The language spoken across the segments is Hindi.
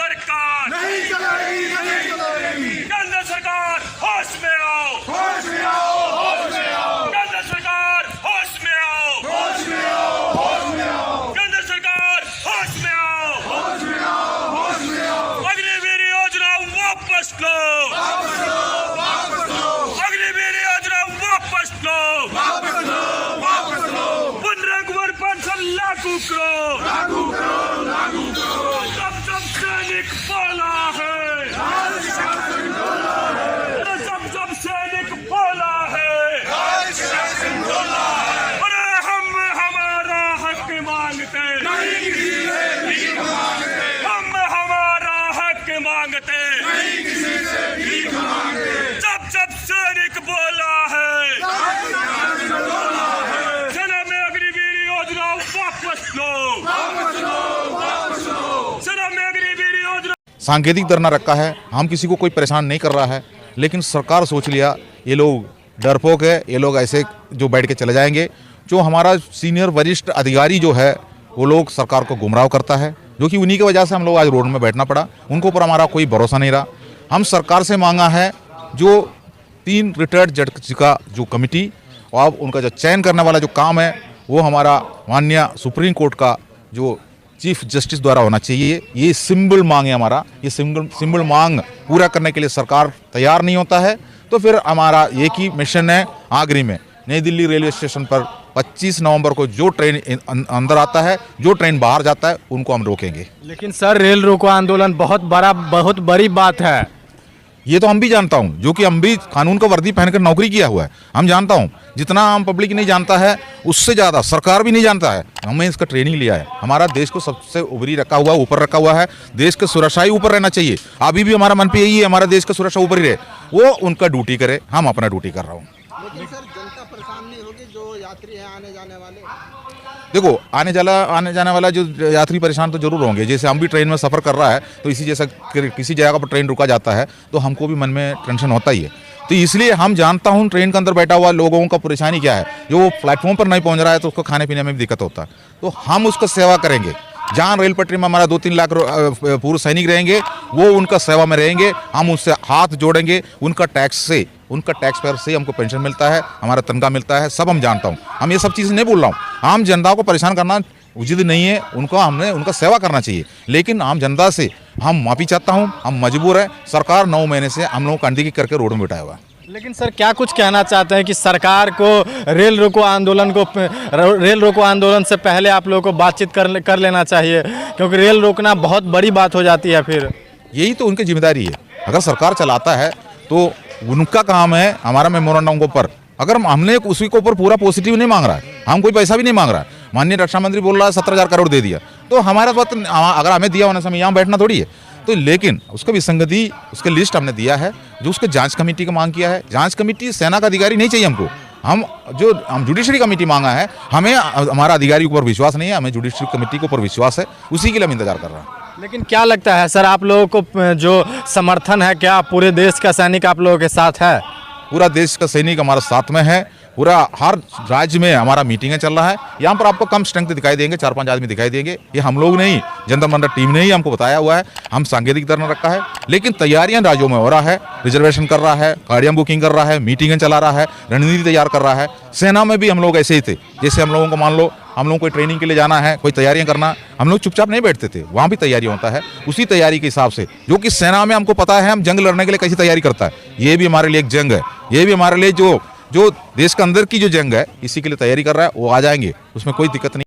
सरकार नहीं चलेगी, नहीं चलेगी। केंद्र सरकार होश में आओ, होश में आओ, होश में आओ, केंद्र सरकार होश में आओ, होश में आओ, होश में आओ, केंद्र सरकार होश में आओ, होश में आओ, होश में आओ। अग्निवीर योजना वापस लो, वापस लो, वापस लो, अग्निवीर योजना वापस लो, वापस लो, वापस लो। पुनर्गठन पेंशन लागू करो, लागू करो, लागू करो। जब जब सैनिक बोला है, लाल शासन डोला है, जब जब सैनिक बोला है, लाल शासन डोला है। अरे हम हमारा हक मांगते, नहीं किसी से भीख मांगते, हम हमारा हक मांगते, नहीं किसी से भीख मांगते। जब जब सैनिक बोला है, लाल शासन डोला है, सेना में अग्निवीर योजना वापस लो, वापस लो, वापस लो। सेना में अग्निवीर योजना। सांकेतिक धरना रखा है, हम किसी को कोई परेशान नहीं कर रहा है, लेकिन सरकार सोच लिया ये लोग डरपोक है, ये लोग ऐसे जो बैठ के चले जाएंगे। जो हमारा सीनियर वरिष्ठ अधिकारी जो है वो लोग सरकार को गुमराह करता है, जो कि उन्हीं की वजह से हम लोग आज रोड में बैठना पड़ा। उनको ऊपर हमारा कोई भरोसा नहीं रहा। हम सरकार से मांगा है जो 3 रिटायर्ड जज का जो कमिटी और अब उनका जो चयन करने वाला जो काम है वो हमारा माननीय सुप्रीम कोर्ट का जो चीफ जस्टिस द्वारा होना चाहिए। ये सिंबल मांग है हमारा। ये सिंबल मांग पूरा करने के लिए सरकार तैयार नहीं होता है तो फिर हमारा एक ही मिशन है आगरी में नई दिल्ली रेलवे स्टेशन पर 25 नवंबर को जो ट्रेन अंदर आता है, जो ट्रेन बाहर जाता है, उनको हम रोकेंगे। लेकिन सर रेल रोको आंदोलन बहुत बड़ी बात है। ये तो हम भी जानता हूँ, जो कि हम भी कानून का वर्दी पहनकर नौकरी किया हुआ है। हम जानता हूँ, जितना आम पब्लिक नहीं जानता है उससे ज़्यादा सरकार भी नहीं जानता है। हमें इसका ट्रेनिंग लिया है। हमारा देश को सबसे ऊपरी रखा हुआ, ऊपर रखा हुआ है। देश की सुरक्षा ही ऊपर रहना चाहिए। अभी भी हमारा मन पे यही है, हमारा देश का सुरक्षा ऊपर ही रहे। वो उनका ड्यूटी करे, हम अपना ड्यूटी कर रहा हूँ। लेकिन सर जनता परेशान नहीं होगी जो यात्री हैं आने जाने वाले? देखो आने जाने वाला जो यात्री परेशान तो जरूर होंगे। जैसे हम भी ट्रेन में सफ़र कर रहा है तो इसी जैसा किसी जगह पर ट्रेन रुका जाता है तो हमको भी मन में टेंशन होता ही है। तो इसलिए हम जानता हूँ ट्रेन के अंदर बैठा हुआ लोगों का परेशानी क्या है। जो वो प्लेटफॉर्म पर नहीं पहुँच रहा है तो उसको खाने पीने में भी दिक्कत होता है। तो हम उसका सेवा करेंगे। जहाँ रेल पटरी में हमारा 2-3 लाख पूर्व सैनिक रहेंगे वो उनका सेवा में रहेंगे। हम उससे हाथ जोड़ेंगे। उनका टैक्स पेयर से हमको पेंशन मिलता है, हमारा तनख्वाह मिलता है, सब हम जानता हूँ। हम ये सब चीज़ें नहीं बोल रहा हूँ। आम जनता को परेशान करना उचित नहीं है। हमने उनका सेवा करना चाहिए। लेकिन आम जनता से हम माफ़ी चाहता हूँ। हम मजबूर हैं। सरकार 9 महीने से हम लोगों को अनदेखी करके रोड में बिठाया हुआ है। लेकिन सर क्या कुछ कहना चाहते हैं कि सरकार को रेल रोको आंदोलन से पहले आप लोगों को बातचीत कर लेना चाहिए, क्योंकि रेल रोकना बहुत बड़ी बात हो जाती है। फिर यही तो उनकी जिम्मेदारी है। अगर सरकार चलाता है तो उनका काम है हमारा मेमोरेंडम के ऊपर। अगर हमने उसी के ऊपर पूरा पॉजिटिव नहीं मांग रहा है, हम कोई पैसा भी नहीं मांग रहा है। माननीय रक्षा मंत्री बोल रहा है 17,000 करोड़ दे दिया, तो हमारा बात अगर हमें दिया होने से हमें यहाँ बैठना थोड़ी है। तो लेकिन उसका विसंगति, उसके लिस्ट हमने दिया है जो उसके जांच कमेटी का मांग किया है। जांच कमेटी सेना का अधिकारी नहीं चाहिए हमको। हम जुडिशरी कमेटी मांगा है। हमें हमारा अधिकारी के ऊपर विश्वास नहीं है, हमें जुडिशरी कमेटी के ऊपर विश्वास है। उसी के लिए हम इंतजार कर रहे हैं। लेकिन क्या लगता है सर आप लोगों को जो समर्थन है, क्या पूरे देश का सैनिक आप लोगों के साथ है? पूरा देश का सैनिक हमारा साथ में है। पूरा हर राज्य में हमारा मीटिंगें चल रहा है। यहाँ पर आपको कम स्ट्रेंथ दिखाई देंगे, 4-5 आदमी दिखाई देंगे। ये हम लोग नहीं, जनता मंडल टीम ने ही हमको बताया हुआ है। हम सांकेतिक धरना रखा है, लेकिन तैयारियां राज्यों में हो रहा है। रिजर्वेशन कर रहा है, गाड़ियां बुकिंग कर रहा है, मीटिंगें चला रहा है, रणनीति तैयार कर रहा है। सेना में भी हम लोग ऐसे ही थे। जैसे हम लोगों को मान लो हम लोग कोई ट्रेनिंग के लिए जाना है, कोई तैयारियां करना, हम लोग चुपचाप नहीं बैठते थे। वहाँ भी तैयारी होता है। उसी तैयारी के हिसाब से जो कि सेना में हमको पता है हम जंग लड़ने के लिए कैसी तैयारी करता है। ये भी हमारे लिए एक जंग है। ये भी हमारे लिए जो देश के अंदर की जो जंग है, इसी के लिए तैयारी कर रहा है। वो आ जाएंगे, उसमें कोई दिक्कत नहीं।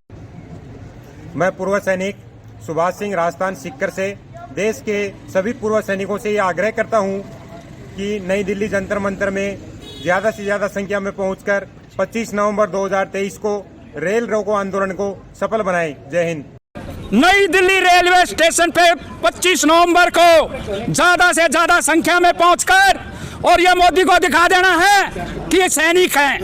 मैं पूर्व सैनिक सुभाष सिंह राजस्थान सीकर से देश के सभी पूर्व सैनिकों से ये आग्रह करता हूँ कि नई दिल्ली जंतर मंतर में ज़्यादा से ज़्यादा संख्या में पहुंचकर 25 नवंबर 2023 को रेल रोको आंदोलन को सफल बनाएं। जय हिंद। नई दिल्ली रेलवे स्टेशन पे 25 नवंबर को ज्यादा से ज्यादा संख्या में पहुंचकर और ये मोदी को दिखा देना है कि ये सैनिक हैं।